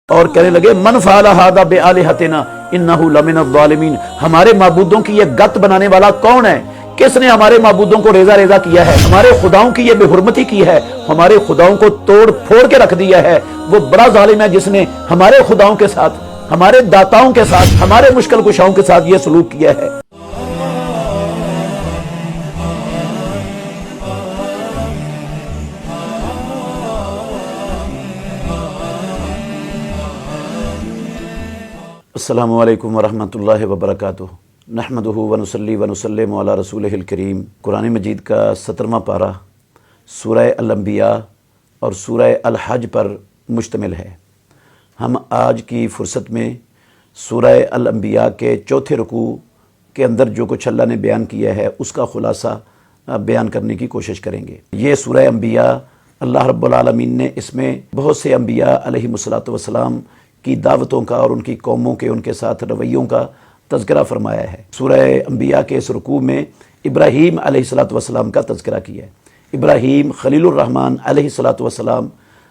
اور کہنے لگے من فعل ھذا بآلہتنا انہ لمن الظالمین، ہمارے معبودوں کی یہ گت بنانے والا کون ہے؟ کس نے ہمارے معبودوں کو ریزہ ریزہ کیا ہے، ہمارے خداؤں کی یہ بے حرمتی کی ہے، ہمارے خداؤں کو توڑ پھوڑ کے رکھ دیا ہے؟ وہ بڑا ظالم ہے جس نے ہمارے خداؤں کے ساتھ، ہمارے داتاؤں کے ساتھ، ہمارے مشکل کشاؤں کے ساتھ یہ سلوک کیا ہے۔ السلام علیکم ورحمۃ اللہ وبرکاتہ، نحمدہ ونصلی ونسلم علی رسولہ الکریم۔ قرآن مجید کا 17واں پارہ سورہ الانبیاء اور سورہ الحج پر مشتمل ہے۔ ہم آج کی فرصت میں سورہ الانبیاء کے چوتھے رکوع کے اندر جو کچھ اللہ نے بیان کیا ہے اس کا خلاصہ بیان کرنے کی کوشش کریں گے۔ یہ سورہ انبیاء، اللہ رب العالمین نے اس میں بہت سے انبیاء علیہ الصلوۃ والسلام کی دعوتوں کا اور ان کی قوموں کے ان کے ساتھ رویوں کا تذکرہ فرمایا ہے۔ سورہ انبیاء کے اس رکوع میں ابراہیم علیہ الصلوۃ والسلام کا تذکرہ کیا ہے۔ ابراہیم خلیل الرحمن علیہ الصلوۃ والسلام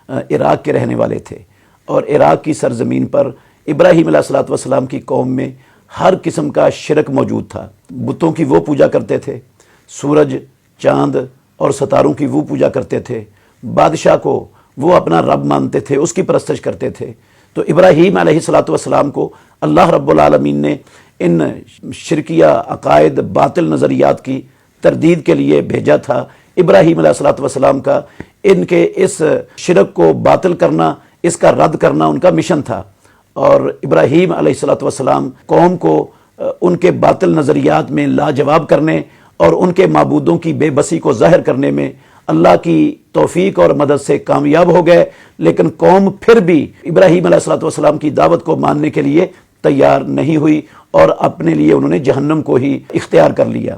عراق کے رہنے والے تھے، اور عراق کی سرزمین پر ابراہیم علیہ الصلوۃ والسلام کی قوم میں ہر قسم کا شرک موجود تھا۔ بتوں کی وہ پوجا کرتے تھے، سورج، چاند اور ستاروں کی وہ پوجا کرتے تھے، بادشاہ کو وہ اپنا رب مانتے تھے، اس کی پرستش کرتے تھے۔ تو ابراہیم علیہ الصلوۃ والسلام کو اللہ رب العالمین نے ان شرکیہ عقائد، باطل نظریات کی تردید کے لیے بھیجا تھا۔ ابراہیم علیہ الصلوۃ والسلام کا ان کے اس شرک کو باطل کرنا، اس کا رد کرنا ان کا مشن تھا، اور ابراہیم علیہ الصلوۃ والسلام قوم کو ان کے باطل نظریات میں لاجواب کرنے اور ان کے معبودوں کی بے بسی کو ظاہر کرنے میں اللہ کی توفیق اور مدد سے کامیاب ہو گئے، لیکن قوم پھر بھی ابراہیم علیہ الصلوۃ والسلام کی دعوت کو ماننے کے لیے تیار نہیں ہوئی، اور اپنے لیے انہوں نے جہنم کو ہی اختیار کر لیا۔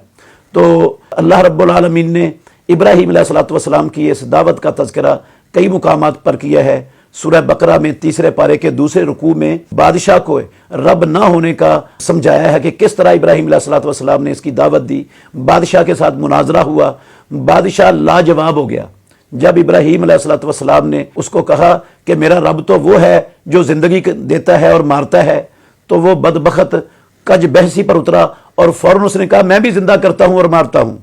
تو اللہ رب العالمین نے ابراہیم علیہ الصلوۃ والسلام کی اس دعوت کا تذکرہ کئی مقامات پر کیا ہے۔ سورہ بقرہ میں تیسرے پارے کے دوسرے رکوع میں بادشاہ کو رب نہ ہونے کا سمجھایا ہے کہ کس طرح ابراہیم علیہ الصلوۃ والسلام نے اس کی دعوت دی۔ بادشاہ کے ساتھ مناظرہ ہوا، بادشاہ لاجواب ہو گیا۔ جب ابراہیم علیہ الصلوۃ والسلام نے اس کو کہا کہ میرا رب تو وہ ہے جو زندگی دیتا ہے اور مارتا ہے، تو وہ بدبخت کج بحثی پر اترا اور فوراً اس نے کہا میں بھی زندہ کرتا ہوں اور مارتا ہوں۔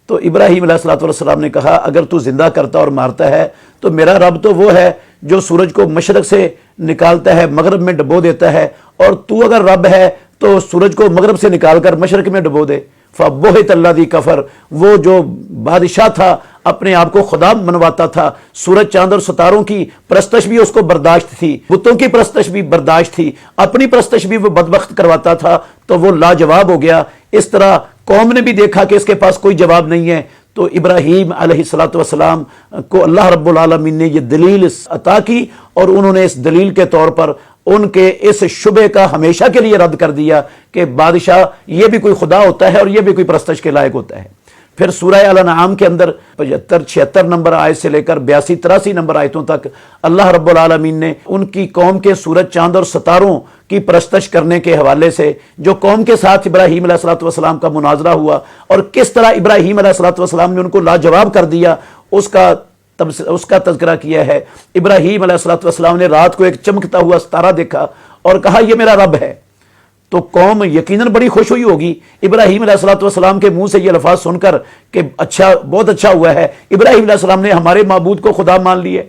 تو ابراہیم علیہ الصلوۃ والسلام نے کہا اگر تو زندہ کرتا اور مارتا ہے تو میرا رب تو وہ ہے جو سورج کو مشرق سے نکالتا ہے، مغرب میں ڈبو دیتا ہے، اور تو اگر رب ہے تو سورج کو مغرب سے نکال کر مشرق میں ڈبو دے۔ فَبُہِتَ الَّذِي كَفَرَ، وہ جو بادشاہ تھا اپنے آپ کو خدا منواتا تھا، سورج، چاند اور ستاروں کی پرستش بھی اس کو برداشت تھی، بتوں کی پرستش بھی برداشت تھی، اپنی پرستش بھی وہ بدبخت کرواتا تھا، تو وہ لاجواب ہو گیا۔ اس طرح قوم نے بھی دیکھا کہ اس کے پاس کوئی جواب نہیں ہے، تو ابراہیم علیہ الصلوۃ والسلام کو اللہ رب العالمین نے یہ دلیل عطا کی، اور انہوں نے اس دلیل کے طور پر ان کے اس شبے کا ہمیشہ کے لیے رد کر دیا کہ بادشاہ یہ بھی کوئی خدا ہوتا ہے اور یہ بھی کوئی پرستش کے لائق ہوتا ہے۔ پھر سورہ الانعام کے اندر 75-76 نمبر آیت سے لے کر 82-83 نمبر آیتوں تک اللہ رب العالمین نے ان کی قوم کے سورج، چاند اور ستاروں کی پرستش کرنے کے حوالے سے جو قوم کے ساتھ ابراہیم علیہ الصلوۃ والسلام کا مناظرہ ہوا اور کس طرح ابراہیم علیہ الصلوۃ والسلام نے ان کو لاجواب کر دیا، اس کا تذکرہ کیا ہے۔ ابراہیم علیہ الصلوۃ والسلام نے رات کو ایک چمکتا ہوا ستارہ دیکھا اور کہا یہ میرا رب ہے، تو قوم یقیناً بڑی خوش ہوئی ہوگی ابراہیم علیہ الصلوۃ والسلام کے منہ سے یہ الفاظ سن کر کہ اچھا، بہت اچھا ہوا ہے، ابراہیم علیہ السلام نے ہمارے معبود کو خدا مان لیے۔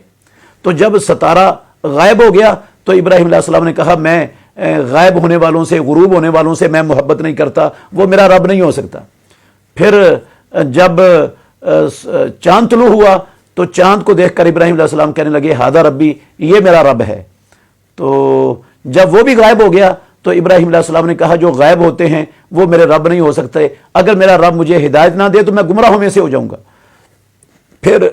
تو جب ستارہ غائب ہو گیا تو ابراہیم علیہ السلام نے کہا میں غائب ہونے والوں سے، غروب ہونے والوں سے میں محبت نہیں کرتا، وہ میرا رب نہیں ہو سکتا۔ پھر جب چاند طلوع ہوا تو چاند کو دیکھ کر ابراہیم علیہ السلام کہنے لگے ھذا ربی، یہ میرا رب ہے۔ تو جب وہ بھی غائب ہو گیا تو ابراہیم علیہ السلام نے کہا جو غائب ہوتے ہیں وہ میرے رب نہیں ہو سکتے، اگر میرا رب مجھے ہدایت نہ دے تو میں گمراہوں میں سے ہو جاؤں گا۔ پھر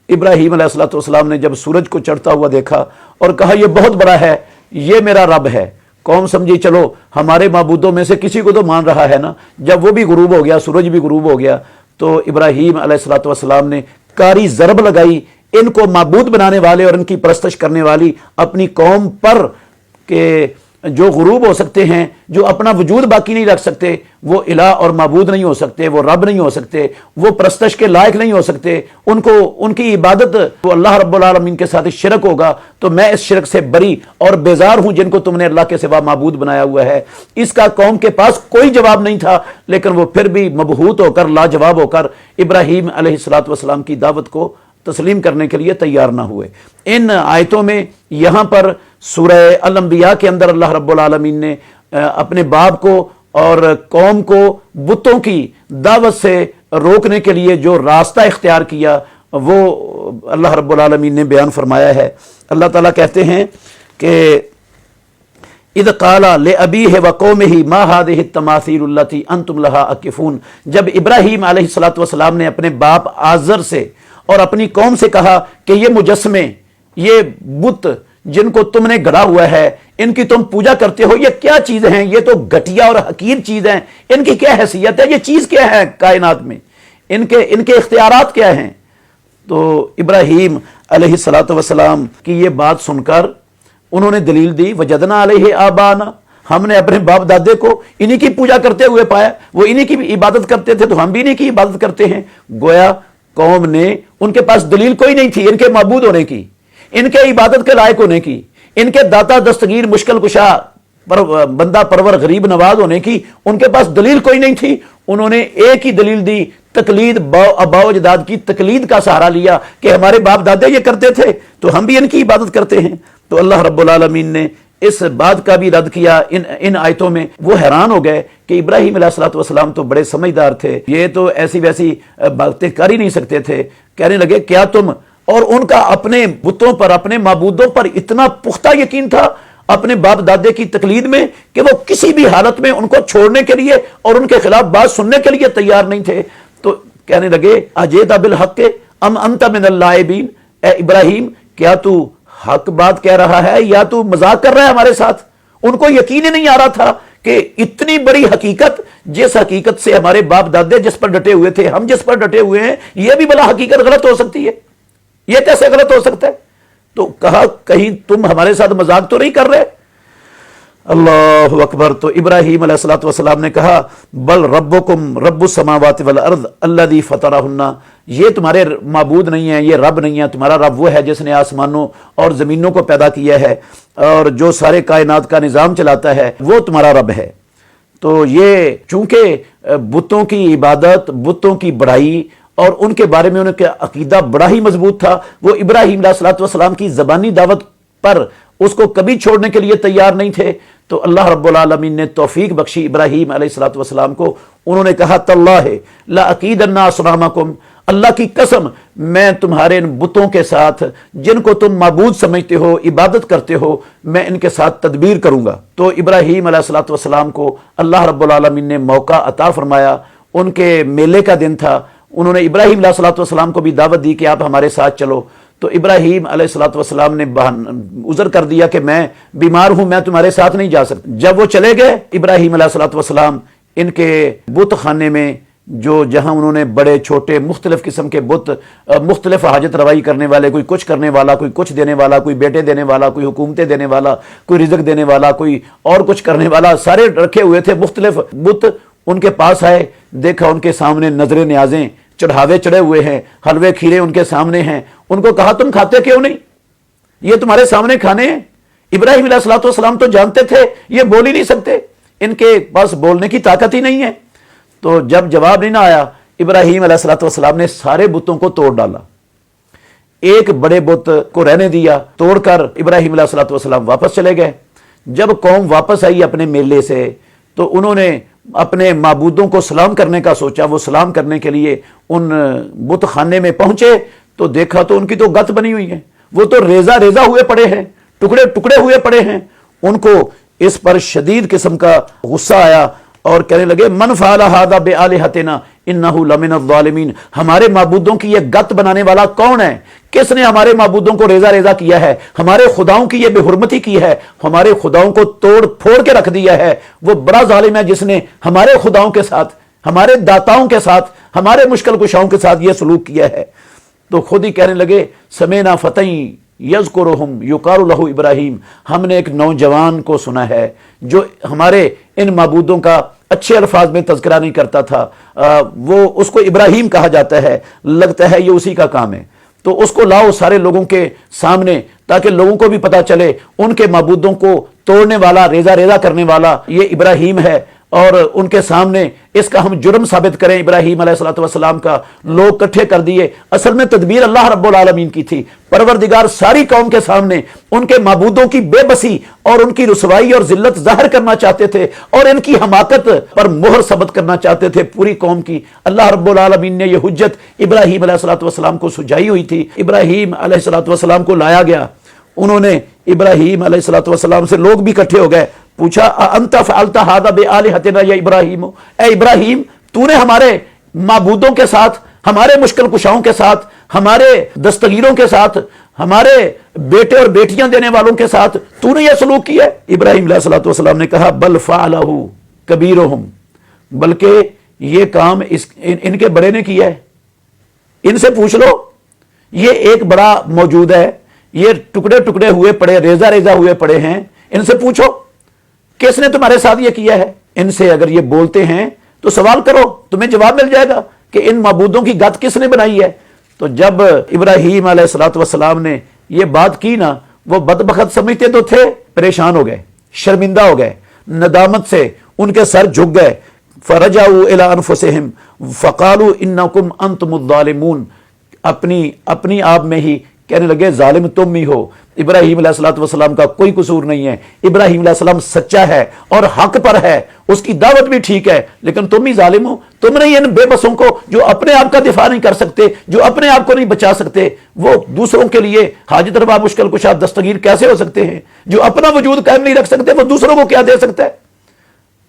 ابراہیم علیہ الصلوۃ والسلام نے جب سورج کو چڑھتا ہوا دیکھا اور کہا یہ بہت بڑا ہے، یہ میرا رب ہے۔ قوم سمجھی چلو ہمارے معبودوں میں سے کسی کو تو مان رہا ہے نا۔ جب وہ بھی غروب ہو گیا، سورج بھی غروب ہو گیا، تو ابراہیم علیہ الصلوۃ والسلام نے کاری ضرب لگائی ان کو معبود بنانے والے اور ان کی پرستش کرنے والی اپنی قوم پر کہ جو غروب ہو سکتے ہیں، جو اپنا وجود باقی نہیں رکھ سکتے، وہ الہ اور معبود نہیں ہو سکتے، وہ رب نہیں ہو سکتے، وہ پرستش کے لائق نہیں ہو سکتے، ان کی عبادت وہ اللہ رب العالمین کے ساتھ شرک ہوگا، تو میں اس شرک سے بری اور بیزار ہوں جن کو تم نے اللہ کے سوا معبود بنایا ہوا ہے۔ اس کا قوم کے پاس کوئی جواب نہیں تھا، لیکن وہ پھر بھی مبہوت ہو کر، لاجواب ہو کر ابراہیم علیہ السلام کی دعوت کو تسلیم کرنے کے لیے تیار نہ ہوئے۔ ان آیتوں میں یہاں پر سورہ الانبیاء کے اندر اللہ رب العالمین نے اپنے باپ کو اور قوم کو بتوں کی دعوت سے روکنے کے لیے جو راستہ اختیار کیا وہ اللہ رب العالمین نے بیان فرمایا ہے۔ اللہ تعالیٰ کہتے ہیں کہ اذ قال لأبیہ وقومہ ما هذه التماثیل التي انتم لها عاکفون، جب ابراہیم علیہ السلام نے اپنے باپ آزر سے اور اپنی قوم سے کہا کہ یہ مجسمے، یہ بت جن کو تم نے گڑا ہوا ہے، ان کی تم پوجا کرتے ہو، یہ کیا چیز ہیں؟ یہ تو گھٹیا اور حقیر چیز ہیں، ان کی کیا حیثیت ہے؟ یہ چیز کیا ہے کائنات میں؟ ان کے اختیارات کیا ہیں؟ تو ابراہیم علیہ السلام کی یہ بات سن کر انہوں نے دلیل دی، وجدنا علیہ آبانا، ہم نے اپنے باپ دادے کو انہی کی پوجا کرتے ہوئے پایا، وہ انہی کی عبادت کرتے تھے تو ہم بھی انہی کی عبادت کرتے ہیں۔ گویا قوم نے، ان کے پاس دلیل کوئی نہیں تھی ان کے معبود ہونے کی، ان کے عبادت کے لائق ہونے کی، ان کے داتا دستگیر مشکل کشا بندہ پرور غریب نواز ہونے کی ان کے پاس دلیل کوئی نہیں تھی۔ انہوں نے ایک ہی دلیل دی، تقلید، آباء و اجداد کی تقلید کا سہارا لیا کہ ہمارے باپ دادے یہ کرتے تھے تو ہم بھی ان کی عبادت کرتے ہیں۔ تو اللہ رب العالمین نے اس بات کا بھی رد کیا ان آیتوں میں۔ وہ حیران ہو گئے کہ ابراہیم علیہ السلام تو بڑے سمجھدار تھے، یہ تو ایسی ویسی باتیں کر ہی نہیں سکتے تھے۔ کہنے لگے کیا تم، اور ان کا اپنے بتوں پر، اپنے معبودوں پر اتنا پختہ یقین تھا اپنے باپ دادے کی تقلید میں کہ وہ کسی بھی حالت میں ان کو چھوڑنے کے لیے اور ان کے خلاف بات سننے کے لیے تیار نہیں تھے۔ تو کہنے لگے اجیت بالحق ام انت من اللاعبین، اے ابراہیم کیا تو حق بات کہہ رہا ہے یا تو مذاق کر رہا ہے ہمارے ساتھ؟ ان کو یقین ہی نہیں آ رہا تھا کہ اتنی بڑی حقیقت، جس حقیقت سے ہمارے باپ دادے جس پر ڈٹے ہوئے تھے، ہم جس پر ڈٹے ہوئے ہیں، یہ بھی بلا حقیقت غلط ہو سکتی ہے، یہ کیسے غلط ہو سکتا ہے؟ تو کہا کہیں تم ہمارے ساتھ مذاق تو نہیں کر رہے؟ اللہ اکبر۔ تو ابراہیم علیہ السلام نے کہا بل ربکم رب السماوات والارض الذی فطرہن، یہ تمہارے معبود نہیں ہیں، یہ رب نہیں ہے، تمہارا رب وہ ہے جس نے آسمانوں اور زمینوں کو پیدا کیا ہے اور جو سارے کائنات کا نظام چلاتا ہے، وہ تمہارا رب ہے۔ تو یہ چونکہ بتوں کی عبادت، بتوں کی بڑائی اور ان کے بارے میں ان کا عقیدہ بڑا ہی مضبوط تھا، وہ ابراہیم علیہ السلام کی زبانی دعوت پر اس کو کبھی چھوڑنے کے لیے تیار نہیں تھے۔ تو اللہ رب العالمین نے توفیق بخشی ابراہیم علیہ السلام کو، انہوں نے کہا تاللہ لاعقیدن اصنامکم، اللہ کی قسم میں تمہارے ان بتوں کے ساتھ جن کو تم معبود سمجھتے ہو، عبادت کرتے ہو، میں ان کے ساتھ تدبیر کروں گا۔ تو ابراہیم علیہ السلام کو اللہ رب العالمین نے موقع عطا فرمایا، ان کے میلے کا دن تھا، انہوں نے ابراہیم علیہ السلام کو بھی دعوت دی کہ آپ ہمارے ساتھ چلو۔ تو ابراہیم علیہ السلام نے عذر کر دیا کہ میں بیمار ہوں، میں تمہارے ساتھ نہیں جا سکتا۔ جب وہ چلے گئے ابراہیم علیہ السلام ان کے بت خانے میں، جو جہاں انہوں نے بڑے چھوٹے مختلف قسم کے بت، مختلف حاجت روائی کرنے والے، کوئی کچھ کرنے والا، کوئی کچھ دینے والا، کوئی بیٹے دینے والا، کوئی حکومتیں دینے والا، کوئی رزق دینے والا، کوئی اور کچھ کرنے والا، سارے رکھے ہوئے تھے مختلف بت۔ ان کے پاس آئے، دیکھا ان کے سامنے نظر نیازیں، چڑھاوے چڑھے ہوئے ہیں، حلوے کھیرے ان کے سامنے ہیں۔ ان کو کہا تم کھاتے کیوں نہیں؟ یہ تمہارے سامنے کھانے ہیں۔ ابراہیم علیہ السلام تو جانتے تھے یہ بول ہی نہیں سکتے، ان کے پاس بولنے کی طاقت ہی نہیں ہے۔ تو جب جواب نہیں نہ آیا، ابراہیم علیہ السلام نے سارے بتوں کو توڑ ڈالا، ایک بڑے بت کو رہنے دیا، توڑ کر ابراہیم علیہ السلام واپس چلے گئے۔ جب قوم واپس آئی اپنے میلے سے تو انہوں نے اپنے معبودوں کو سلام کرنے کا سوچا، وہ سلام کرنے کے لیے ان بت خانے میں پہنچے تو دیکھا تو ان کی تو گت بنی ہوئی ہے، وہ تو ریزہ ریزہ ہوئے پڑے ہیں، ٹکڑے ٹکڑے ہوئے پڑے ہیں۔ ان کو اس پر شدید قسم کا غصہ آیا اور کہنے لگے من فعل ھذا بآلہتنا انہ لمن الظالمین، ہمارے معبودوں کی یہ گت بنانے والا کون ہے؟ کس نے ہمارے معبودوں کو ریزہ ریزہ کیا ہے؟ ہمارے خداؤں کی یہ بے حرمتی کی ہے، ہمارے خداؤں کو توڑ پھوڑ کے رکھ دیا ہے۔ وہ بڑا ظالم ہے جس نے ہمارے خداؤں کے ساتھ، ہمارے داتاؤں کے ساتھ، ہمارے مشکل کشاؤں کے ساتھ یہ سلوک کیا ہے۔ تو خود ہی کہنے لگے سمینا فتیں یذکرہم یقال لہ ابراہیم، ہم نے ایک نوجوان کو سنا ہے جو ہمارے ان معبودوں کا اچھے الفاظ میں تذکرہ نہیں کرتا تھا، وہ اس کو ابراہیم کہا جاتا ہے، لگتا ہے یہ اسی کا کام ہے، تو اس کو لاؤ سارے لوگوں کے سامنے تاکہ لوگوں کو بھی پتا چلے ان کے معبودوں کو توڑنے والا، ریزہ ریزہ کرنے والا یہ ابراہیم ہے، اور ان کے سامنے اس کا ہم جرم ثابت کریں ابراہیم علیہ السلام کا۔ لوگ کٹھے کر دیے، اصل میں تدبیر اللہ رب العالمین کی تھی، پروردگار ساری قوم کے سامنے ان کے معبودوں کی بے بسی اور ان کی رسوائی اور ذلت ظاہر کرنا چاہتے تھے اور ان کی حماقت پر مہر ثبت کرنا چاہتے تھے پوری قوم کی۔ اللہ رب العالمین نے یہ حجت ابراہیم علیہ السلام کو سجائی ہوئی تھی، ابراہیم علیہ السلام کو لایا گیا، انہوں نے ابراہیم علیہ السلام سے لوگ بھی اکٹھے ہو گئے، پوچھا انت فعلت ھذا بآلہتنا یا ابراہیم، اے ابراہیم تو نے ہمارے معبودوں کے ساتھ، ہمارے مشکل کشاؤں کے ساتھ، ہمارے دستگیروں کے ساتھ، ہمارے بیٹے اور بیٹیاں دینے والوں کے ساتھ تو نے یہ سلوک کیا ہے؟ ابراہیم علیہ السلام نے کہا بل فعلہ کبیرہم، بلکہ یہ کام ان کے بڑے نے کیا ہے، ان سے پوچھ لو، یہ ایک بڑا موجود ہے، یہ ٹکڑے ٹکڑے ہوئے پڑے، ریزہ ریزہ ہوئے پڑے ہیں، ان سے پوچھو کس نے تمہارے ساتھ یہ کیا ہے۔ ان سے اگر یہ بولتے ہیں تو سوال کرو، تمہیں جواب مل جائے گا کہ ان معبودوں کی گت کس نے بنائی ہے۔ تو جب ابراہیم علیہ السلام نے یہ بات کی نا، وہ بدبخت سمجھتے تو تھے، پریشان ہو گئے، شرمندہ ہو گئے، ندامت سے ان کے سر جھک گئے، فرجعوا الی انفسہم فقالوا انکم انتم الظالمون، اپنی آپ میں ہی کہنے لگے ظالم تم ہی ہو، ابراہیم علیہ السلام کا کوئی قصور نہیں ہے، ابراہیم علیہ السلام سچا ہے اور حق پر ہے، اس کی دعوت بھی ٹھیک ہے، لیکن تم ہی ظالم ہو، تم نے ان بے بسوں کو جو اپنے آپ کا دفاع نہیں کر سکتے، جو اپنے آپ کو نہیں بچا سکتے، وہ دوسروں کے لیے حاجت روا مشکل کشا دستگیر کیسے ہو سکتے ہیں؟ جو اپنا وجود قائم نہیں رکھ سکتے وہ دوسروں کو کیا دے سکتا ہے؟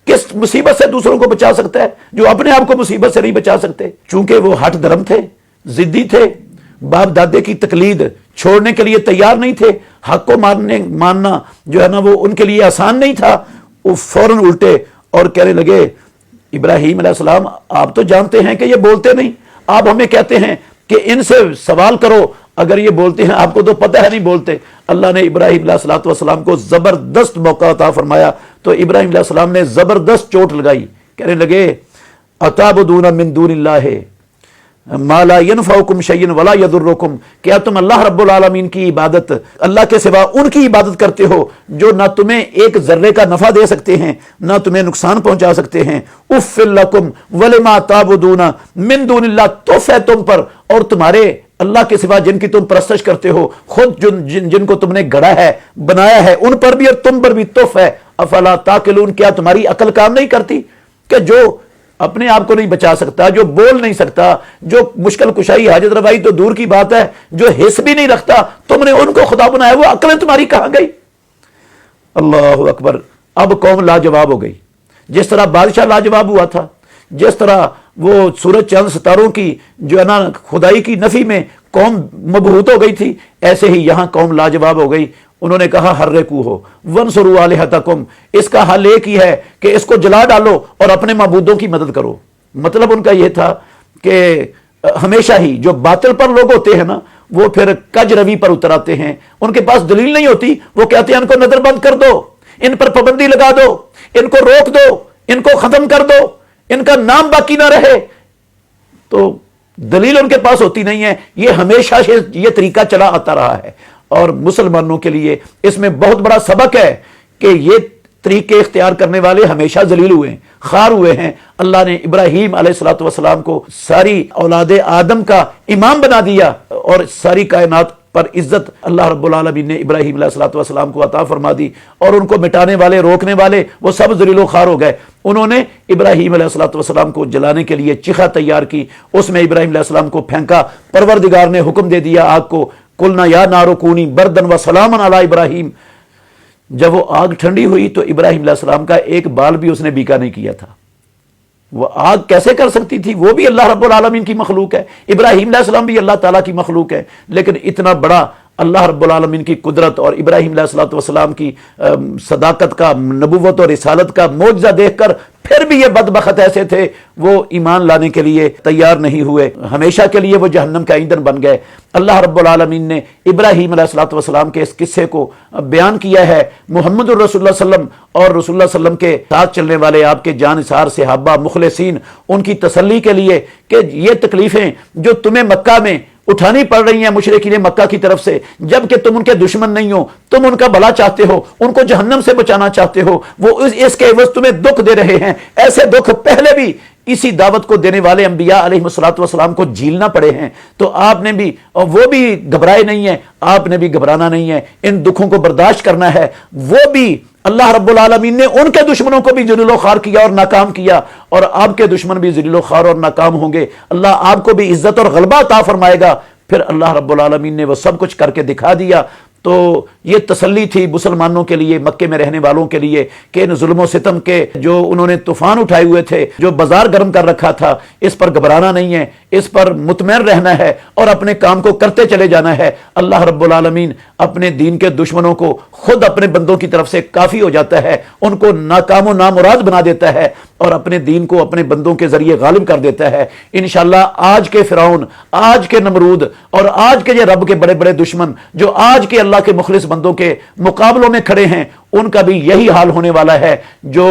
کس مصیبت سے دوسروں کو بچا سکتا ہے جو اپنے آپ کو مصیبت سے نہیں بچا سکتے؟ چونکہ وہ ہٹ درم تھے، ضدی تھے، باپ دادے کی تقلید چھوڑنے کے لیے تیار نہیں تھے، حق کو ماننا جو ہے نا وہ ان کے لیے آسان نہیں تھا، وہ فوراً الٹے اور کہنے لگے ابراہیم علیہ السلام آپ تو جانتے ہیں کہ یہ بولتے نہیں، آپ ہمیں کہتے ہیں کہ ان سے سوال کرو، اگر یہ بولتے ہیں آپ کو تو پتہ ہے نہیں بولتے۔ اللہ نے ابراہیم علیہ السلام کو زبردست موقع عطا فرمایا، تو ابراہیم علیہ السلام نے زبردست چوٹ لگائی، کہنے لگے اتعبدون من دون اللہ ما لا ينفعکم شیئا ولا یضرکم، کیا تم اللہ رب العالمین کی عبادت، اللہ کے سوا ان کی عبادت کرتے ہو جو نہ تمہیں ایک ذرے کا نفع دے سکتے ہیں نہ تمہیں نقصان پہنچا سکتے ہیں؟ اف لکم ولما تعبدون من دون اللہ، توف ہے تم پر اور تمہارے اللہ کے سوا جن کی تم پرستش کرتے ہو، خود جن کو تم نے گڑا ہے، بنایا ہے، ان پر بھی اور تم پر بھی توف ہے۔ افلا تعقلون، کیا تمہاری عقل کام نہیں کرتی کہ جو اپنے آپ کو نہیں بچا سکتا، جو بول نہیں سکتا، جو مشکل کشائی حاجت روائی تو دور کی بات ہے، جو حس بھی نہیں رکھتا، تم نے ان کو خدا بنایا، وہ عقلیں تمہاری کہاں گئی؟ اللہ اکبر۔ اب قوم لاجواب ہو گئی، جس طرح بادشاہ لاجواب ہوا تھا، جس طرح وہ سورج چاند ستاروں کی جو ہے نا خدائی کی نفی میں قوم مبہوت ہو گئی تھی، ایسے ہی یہاں قوم لاجواب ہو گئی۔ انہوں نے کہا حرکوہ وانصروا آلہتکم، اس کا حل ایک ہی ہے کہ اس کو جلا ڈالو اور اپنے معبودوں کی مدد کرو۔ مطلب ان کا یہ تھا کہ ہمیشہ ہی جو باطل پر لوگ ہوتے ہیں نا وہ پھر کج روی پر اتر آتے ہیں، ان کے پاس دلیل نہیں ہوتی، وہ کہتے ہیں ان کو نظر بند کر دو، ان پر پابندی لگا دو، ان کو روک دو، ان کو ختم کر دو، ان کا نام باقی نہ رہے۔ تو دلیل ان کے پاس ہوتی نہیں ہے، یہ ہمیشہ سے یہ طریقہ چلا آتا رہا ہے، اور مسلمانوں کے لیے اس میں بہت بڑا سبق ہے کہ یہ طریقے اختیار کرنے والے ہمیشہ ذلیل ہوئے ہیں، خار ہوئے ہیں۔ اللہ نے ابراہیم علیہ السلام کو ساری اولاد آدم کا امام بنا دیا، اور ساری کائنات پر عزت اللہ رب العالمین نے ابراہیم علیہ السلام کو عطا فرما دی، اور ان کو مٹانے والے، روکنے والے وہ سب ذلیل و خوار ہو گئے۔ انہوں نے ابراہیم علیہ السلام کو جلانے کے لیے چیخا تیار کی، اس میں ابراہیم علیہ السلام کو پھینکا، پروردگار نے حکم دے دیا آگ کو، قلنا یا نار کونی بردن و سلاما علی ابراہیم۔ جب وہ آگ ٹھنڈی ہوئی تو ابراہیم علیہ السلام کا ایک بال بھی اس نے بیکا نہیں کیا تھا۔ وہ آگ کیسے کر سکتی تھی؟ وہ بھی اللہ رب العالمین کی مخلوق ہے، ابراہیم علیہ السلام بھی اللہ تعالیٰ کی مخلوق ہے، لیکن اتنا بڑا اللہ رب العالمین کی قدرت اور ابراہیم علیہ السلام کی صداقت کا، نبوت اور رسالت کا معجزہ دیکھ کر پھر بھی یہ بدبخت ایسے تھے، وہ ایمان لانے کے لیے تیار نہیں ہوئے، ہمیشہ کے لیے وہ جہنم کا ایندھن بن گئے۔ اللہ رب العالمین نے ابراہیم علیہ السلام کے اس قصے کو بیان کیا ہے۔ محمد الرسول اللہ صلی اللہ علیہ وسلم اور رسول اللہ صلی اللہ علیہ وسلم کے ساتھ چلنے والے آپ کے جانثار صحابہ مخلصین، ان کی تسلی کے لیے کہ یہ تکلیفیں جو تمہیں مکہ میں اٹھانی پڑ رہی ہیں مشرکین مکہ کی طرف سے، جبکہ تم ان کے دشمن نہیں ہو، تم ان کا بھلا چاہتے ہو، ان کو جہنم سے بچانا چاہتے ہو، وہ اس کے عوض تمہیں دکھ دے رہے ہیں۔ ایسے دکھ پہلے بھی اسی دعوت کو دینے والے انبیاء علیہ السلام کو جھیلنا پڑے ہیں، تو آپ نے بھی، اور وہ بھی گھبرائے نہیں ہیں، آپ نے بھی گھبرانا نہیں ہے، ان دکھوں کو برداشت کرنا ہے۔ وہ بھی اللہ رب العالمین نے ان کے دشمنوں کو بھی ذلیل و خوار کیا اور ناکام کیا، اور آپ کے دشمن بھی ذلیل و خوار اور ناکام ہوں گے۔ اللہ آپ کو بھی عزت اور غلبہ عطا فرمائے گا۔ پھر اللہ رب العالمین نے وہ سب کچھ کر کے دکھا دیا۔ تو یہ تسلی تھی مسلمانوں کے لیے، مکے میں رہنے والوں کے لیے، کہ ان ظلم و ستم کے جو انہوں نے طوفان اٹھائے ہوئے تھے، جو بازار گرم کر رکھا تھا، اس پر گھبرانا نہیں ہے، اس پر مطمئن رہنا ہے اور اپنے کام کو کرتے چلے جانا ہے۔ اللہ رب العالمین اپنے دین کے دشمنوں کو خود اپنے بندوں کی طرف سے کافی ہو جاتا ہے، ان کو ناکام و نامراد بنا دیتا ہے اور اپنے دین کو اپنے بندوں کے ذریعے غالب کر دیتا ہے۔ انشاءاللہ آج کے فرعون، آج کے نمرود اور آج کے یہ رب کے بڑے بڑے دشمن جو آج کے اللہ کے مخلص بندوں کے مقابلوں میں کھڑے ہیں، ان کا بھی یہی حال ہونے والا ہے جو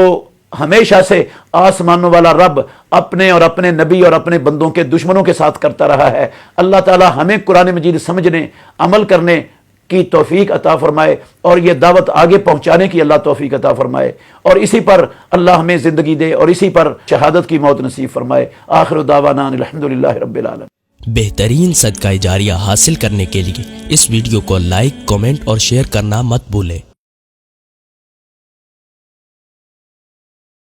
ہمیشہ سے آسمانوں والا رب اپنے اور اپنے نبی اور اپنے بندوں کے دشمنوں کے ساتھ کرتا رہا ہے۔ اللہ تعالی ہمیں قرآن مجید سمجھنے، عمل کرنے کی توفیق عطا فرمائے اور یہ دعوت آگے پہنچانے کی اللہ توفیق عطا فرمائے، اور اسی پر اللہ ہمیں زندگی دے اور اسی پر شہادت کی موت نصیب فرمائے۔ آخر دعوانا الحمدللہ رب العالمین۔ بہترین صدقہ جاریہ حاصل کرنے کے لیے اس ویڈیو کو لائک، کمنٹ اور شیئر کرنا مت بھولیں۔